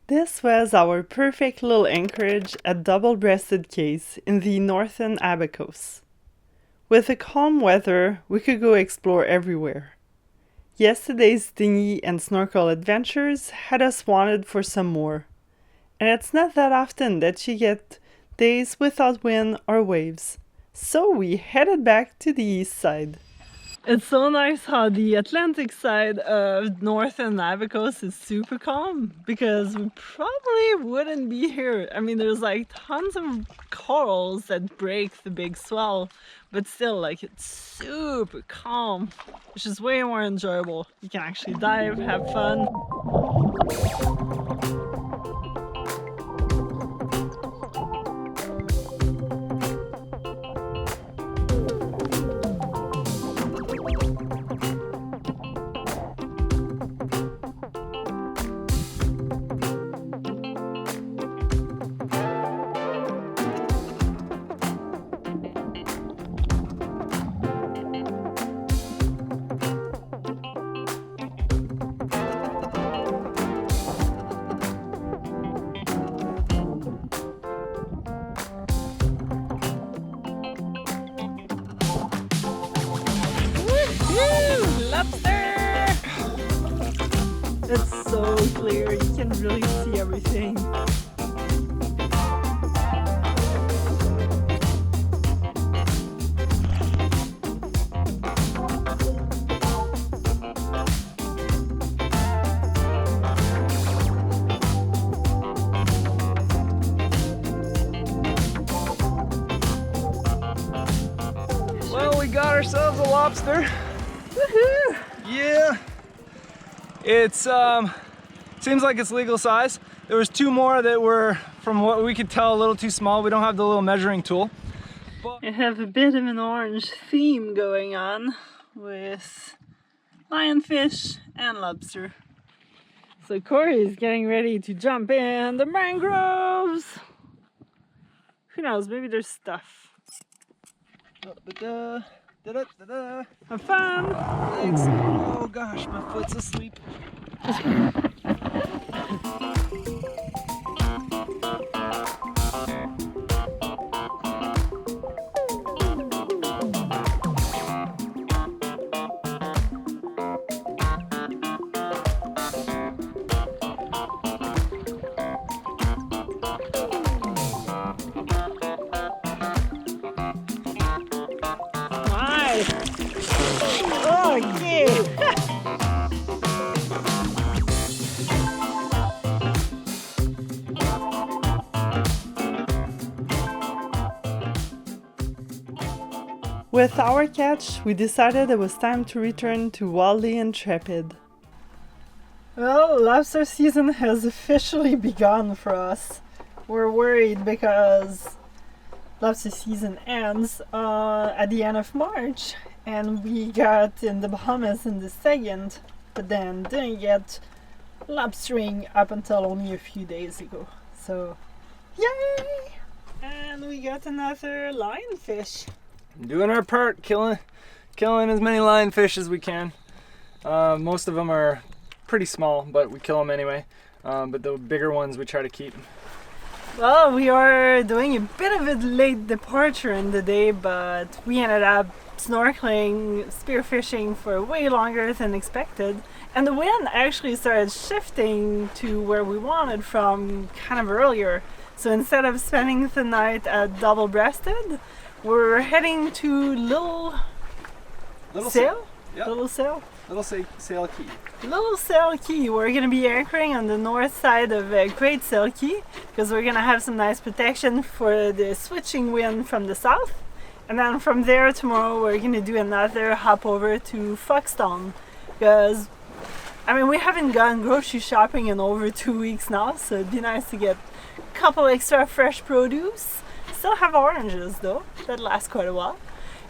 This was our perfect little anchorage at Double-Breasted Cays in the Northern Abacos. With the calm weather, we could go explore everywhere. Yesterday's dinghy and snorkel adventures had us wanted for some more. And it's not that often that you get days without wind or waves. So we headed back to the east side. It's so nice how the Atlantic side of Northern Abacos is super calm, because we probably wouldn't be here. I mean, there's like tons of corals that break the big swell, but still, like, it's super calm, which is way more enjoyable. You can actually dive, have fun. It's so clear, you can really see everything. Well, we got ourselves a lobster. Woohoo! Yeah. It's seems like it's legal size. There was two more that were, from what we could tell, a little too small. We don't have the little measuring tool. But I have a bit of an orange theme going on with lionfish and lobster. So Corey's getting ready to jump in the mangroves. Who knows, maybe there's stuff. Have fun! Thanks. Oh gosh, my foot's asleep. Oh yeah! With our catch, we decided it was time to return to wildly Intrepid. Well, lobster season has officially begun for us. We're worried because lobster season ends at the end of March, and we got in the Bahamas in the 2nd, but then didn't get lobstering up until only a few days ago. So, yay! And we got another lionfish. Doing our part, killing as many lionfish as we can. Most of them are pretty small, but we kill them anyway. But the bigger ones we try to keep. Well, we are doing a bit of a late departure in the day, but we ended up snorkeling, spearfishing for way longer than expected. And the wind actually started shifting to where we wanted from kind of earlier. So instead of spending the night at Double-Breasted, we're heading to Little Sale? Yep. Little Sale? Little Sale Cay. Little Sale Cay. We're going to be anchoring on the north side of Great Sale Cay, because we're going to have some nice protection for the switching wind from the south. And then from there tomorrow we're going to do another hop over to Foxtown, because I mean, we haven't gone grocery shopping in over 2 weeks now, so it'd be nice to get a couple extra fresh produce. Still have oranges though, that last quite a while.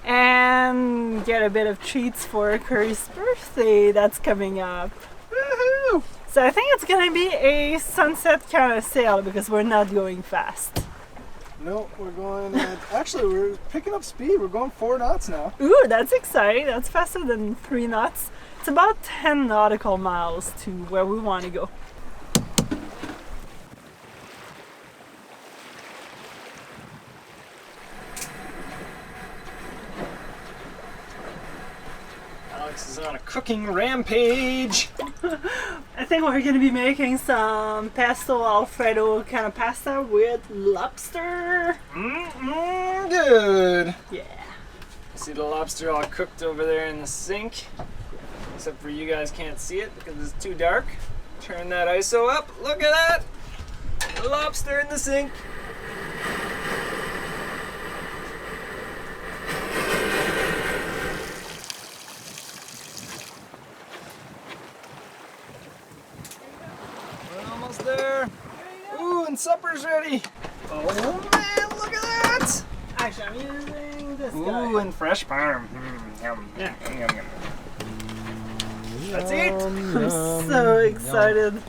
And get a bit of treats for Curry's birthday that's coming up. Woohoo! So I think it's gonna be a sunset kind of sail because we're not going fast. No, we're going at, actually we're picking up speed. We're going 4 knots now. Ooh, that's exciting. That's faster than 3 knots. It's about 10 nautical miles to where we want to go. on a cooking rampage. I think we're gonna be making some pesto alfredo kind of pasta with lobster. Good. Yeah. See the lobster all cooked over there in the sink. Except for you guys can't see it because it's too dark. Turn that ISO up. Look at that. Lobster in the sink. We're almost there. Ooh, and supper's ready. Oh man, look at that. Actually, I'm using this guy. Ooh, and fresh parm. Yum, Yeah. yum, yum, yum. Let's eat. I'm so excited.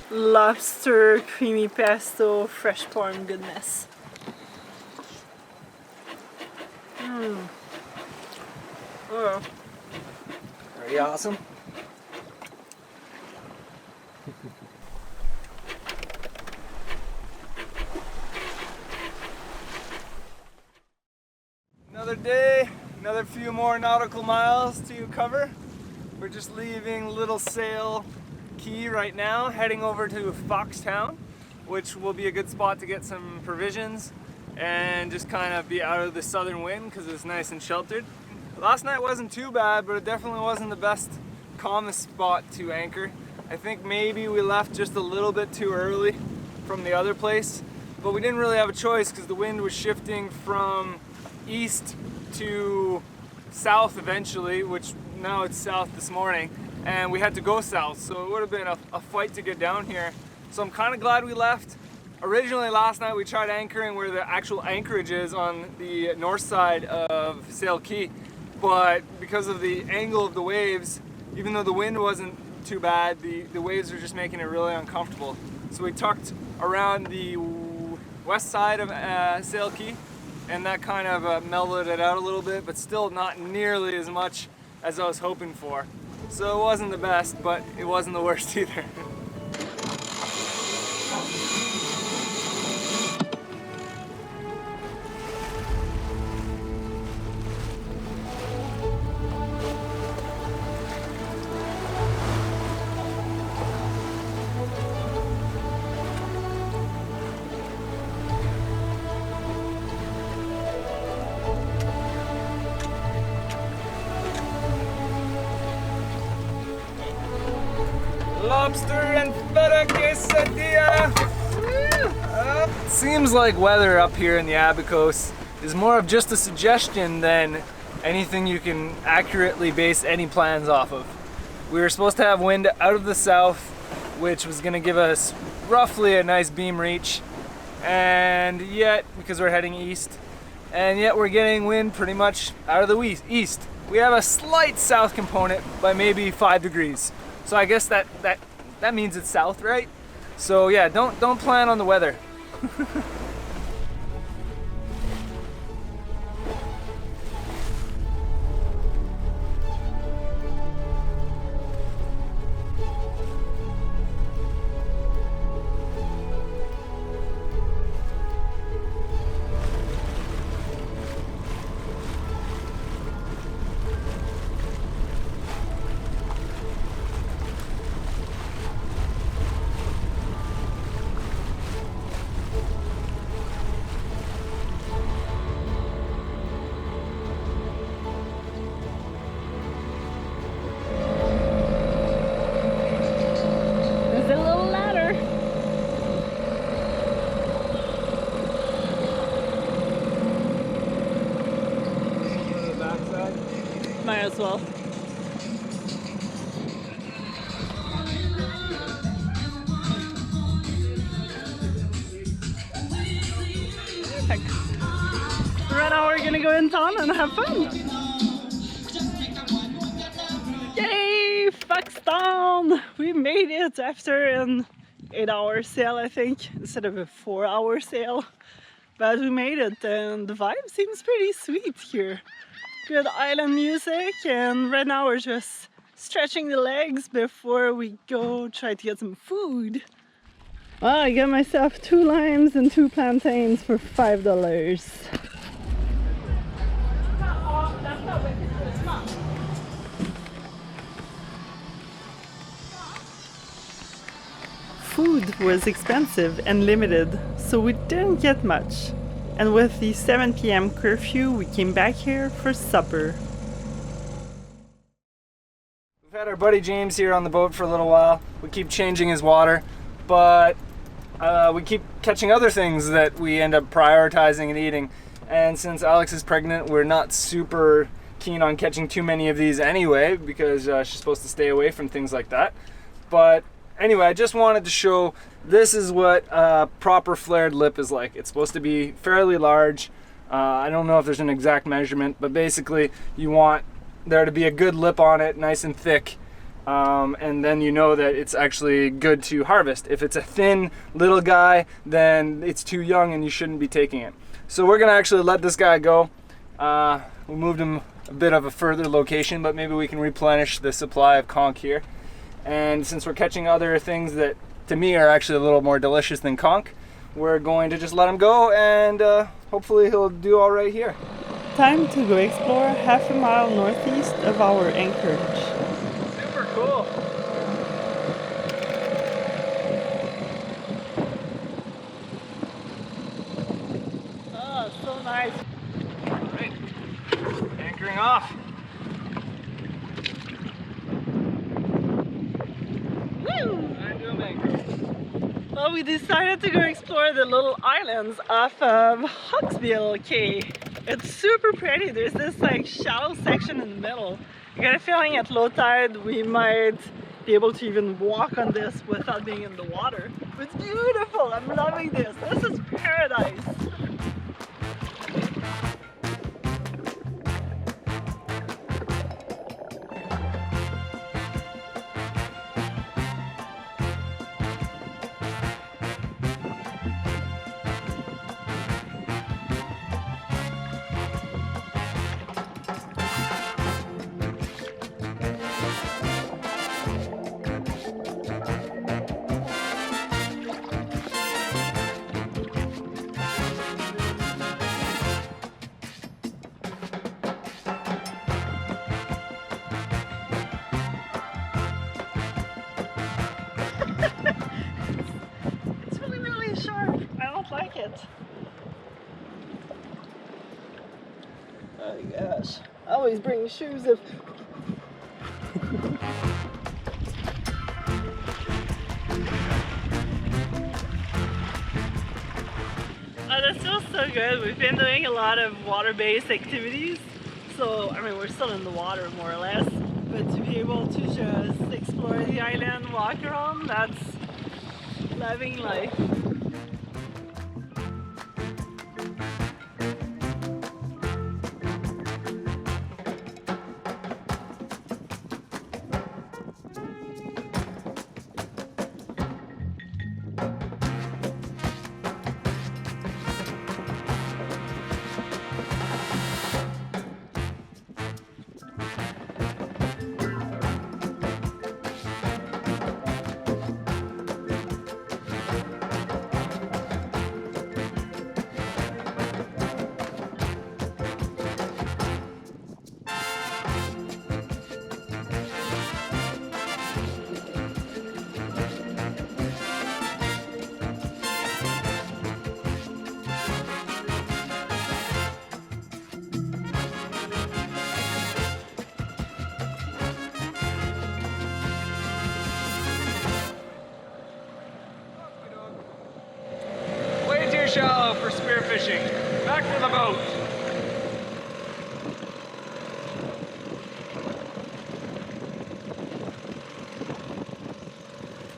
Lobster, creamy pesto, fresh parm goodness. Oh. Pretty awesome. Another day, another few more nautical miles to cover. We're just leaving Little Sale Cay right now, heading over to Foxtown, which will be a good spot to get some provisions and just kind of be out of the southern wind because it's nice and sheltered. Last night wasn't too bad, but it definitely wasn't the best, calmest spot to anchor. I think maybe we left just a little bit too early from the other place, but we didn't really have a choice because the wind was shifting from east to south eventually, which now it's south this morning, and we had to go south, so it would have been a fight to get down here. So I'm kind of glad we left. Originally last night we tried anchoring where the actual anchorage is on the north side of Sale Cay, but because of the angle of the waves, even though the wind wasn't too bad, the waves were just making it really uncomfortable. So we tucked around the west side of Sale Cay, and that kind of mellowed it out a little bit, but still not nearly as much as I was hoping for. So it wasn't the best, but it wasn't the worst either. Lobster and feta quesadilla. Seems like weather up here in the Abacos is more of just a suggestion than anything you can accurately base any plans off of. We were supposed to have wind out of the south, which was going to give us roughly a nice beam reach, and yet, because we're heading east, and yet we're getting wind pretty much out of the east. We have a slight south component by maybe 5 degrees. So I guess that means it's south, right? So yeah, don't plan on the weather. Might as well. Right now we're gonna go in town and have fun. Yay! Foxtown! We made it after an 8-hour sail, I think, instead of a 4-hour sail. But we made it and the vibe seems pretty sweet here. Good island music, and right now we're just stretching the legs before we go try to get some food. Well, I got myself 2 limes and 2 plantains for $5. food was expensive and limited, so we didn't get much. And with the 7 p.m. curfew, we came back here for supper. We've had our buddy James here on the boat for a little while. We keep changing his water, but we keep catching other things that we end up prioritizing and eating. And since Alex is pregnant, we're not super keen on catching too many of these anyway, because she's supposed to stay away from things like that. But anyway, I just wanted to show this is what a proper flared lip is like. It's supposed to be fairly large. I don't know if there's an exact measurement, but basically you want there to be a good lip on it, nice and thick, and then you know that it's actually good to harvest. If it's a thin little guy, then it's too young and you shouldn't be taking it. So we're gonna actually let this guy go. We moved him a bit of a further location, but maybe we can replenish the supply of conch here. And since we're catching other things that to me are actually a little more delicious than conch, we're going to just let him go, and hopefully he'll do all right here. Time to go explore half a mile northeast of our anchorage. Super cool. Oh, so nice. Right. Anchoring off. Woo! Well, we decided to go explore the little islands off of Hawksbill Cay. It's super pretty. There's this like shallow section in the middle. I got a feeling at low tide we might be able to even walk on this without being in the water. It's beautiful. I'm loving this. This is paradise. Like it. Oh gosh, I always bring shoes if oh, this feels so good. We've been doing a lot of water-based activities, so I mean we're still in the water more or less, but to be able to just explore the island, walk around, that's loving life. Shallow for spearfishing. Back to the boat.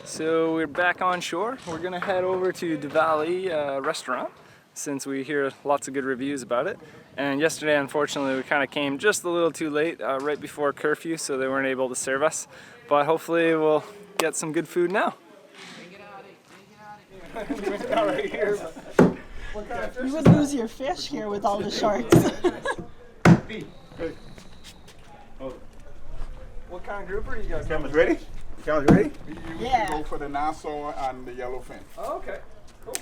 So we're back on shore. We're gonna head over to Davalley restaurant since we hear lots of good reviews about it. And yesterday, unfortunately, we kind of came just a little too late, right before curfew, so they weren't able to serve us. But hopefully we'll get some good food now. Not right here. You would lose your fish here with all the sharks. What kind of grouper you guys? Cameras ready? Cameras ready? Yeah. Go for the Nassau and the yellowfin. Oh, okay. Cool.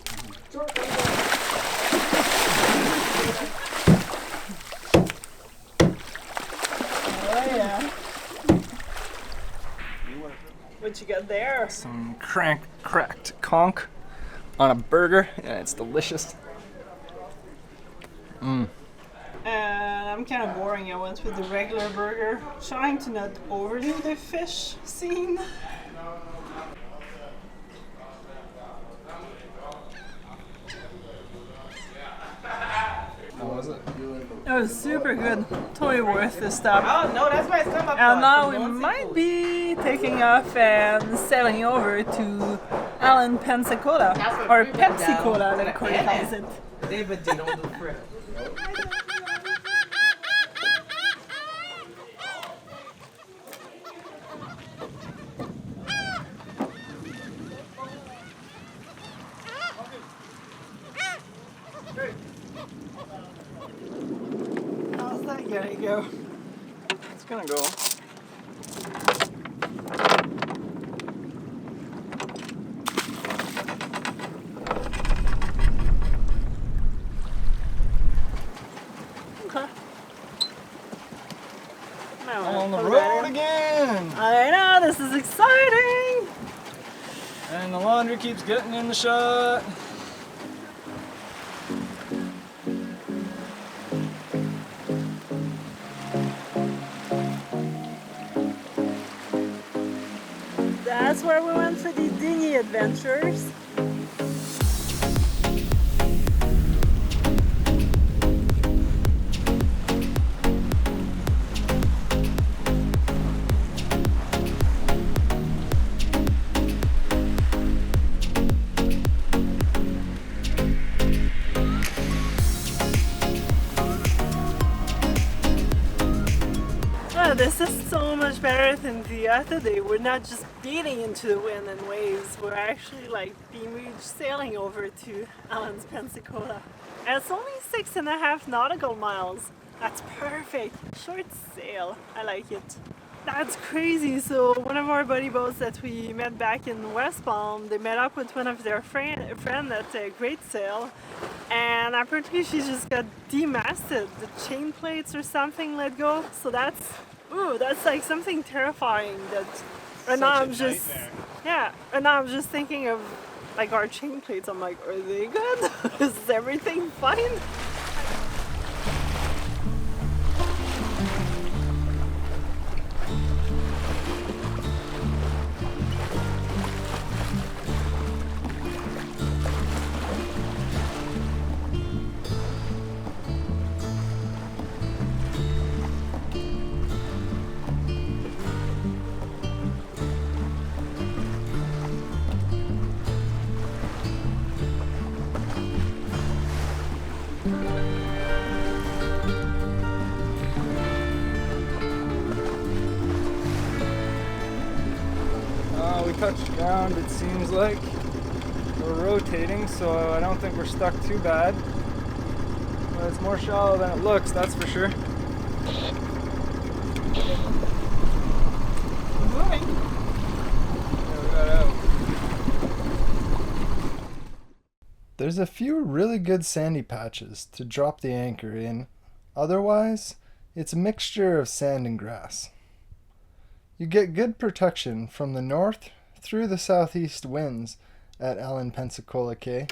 Oh yeah. What you got there? Some cracked conch on a burger, and it's delicious. And I'm kind of boring. I went with the regular burger, trying to not overdo the fish scene. How was it? It was super good. Totally worth the stop. Oh no, that's why it's come up. And now we might be taking off and sailing over to Allans-Pensacola, or Pepsi-Cola, like Corey calls it. David did all the frick. How's that gonna go? It's gonna go. Okay. On the road again! I know, this is exciting! And the laundry keeps getting in the shot. That's where we went for the dinghy adventures. Oh, this is so much better than the other day. We're not just beating into the wind and waves. We're actually like beach sailing over to Allans-Pensacola. And it's only 6.5 nautical miles. That's perfect. Short sail. I like it. That's crazy. So one of our buddy boats that we met back in West Palm, they met up with one of their friend at Great Sail, and apparently she just got demasted. The chain plates or something let go. So that's like something terrifying. And now I'm just thinking of like our chain plates. I'm like, are they good? Is everything fine? We touched ground, it seems like. We're rotating, so I don't think we're stuck too bad. But it's more shallow than it looks, that's for sure. We're moving. Yeah, we got out. There's a few really good sandy patches to drop the anchor in. Otherwise, it's a mixture of sand and grass. You get good protection from the north through the southeast winds at Allans-Pensacola Cay.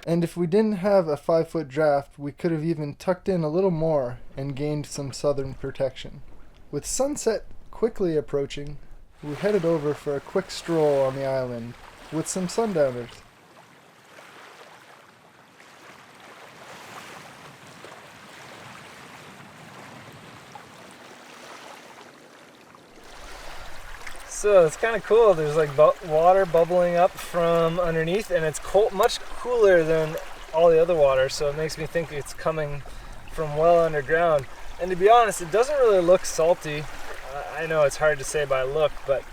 And if we didn't have a 5-foot draft, we could have even tucked in a little more and gained some southern protection. With sunset quickly approaching, we headed over for a quick stroll on the island with some sundowners. So it's kind of cool. There's like water bubbling up from underneath, and it's cold, much cooler than all the other water, so it makes me think it's coming from well underground. And to be honest, it doesn't really look salty. I know it's hard to say by look, but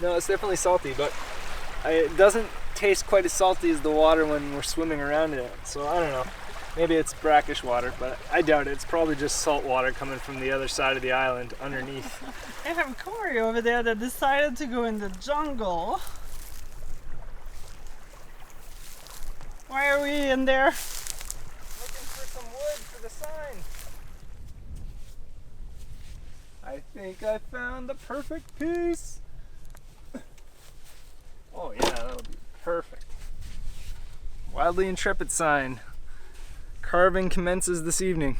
no, it's definitely salty, but it doesn't taste quite as salty as the water when we're swimming around in it. So I don't know. Maybe it's brackish water, but I doubt it. It's probably just salt water coming from the other side of the island underneath. I have Corey over there that decided to go in the jungle. Why are we in there? Looking for some wood for the sign. I think I found the perfect piece. Oh yeah, that'll be perfect. Wildly Intrepid sign. Carving commences this evening.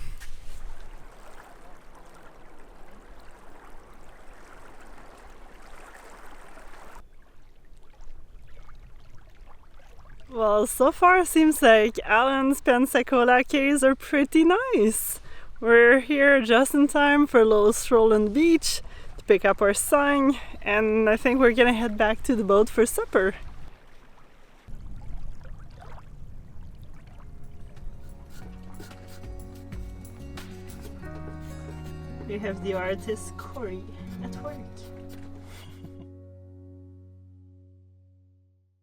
Well, so far it seems like Allans-Pensacola Cays are pretty nice. We're here just in time for a little stroll on the beach to pick up our sign, and I think we're gonna head back to the boat for supper. We have the artist Corey at work.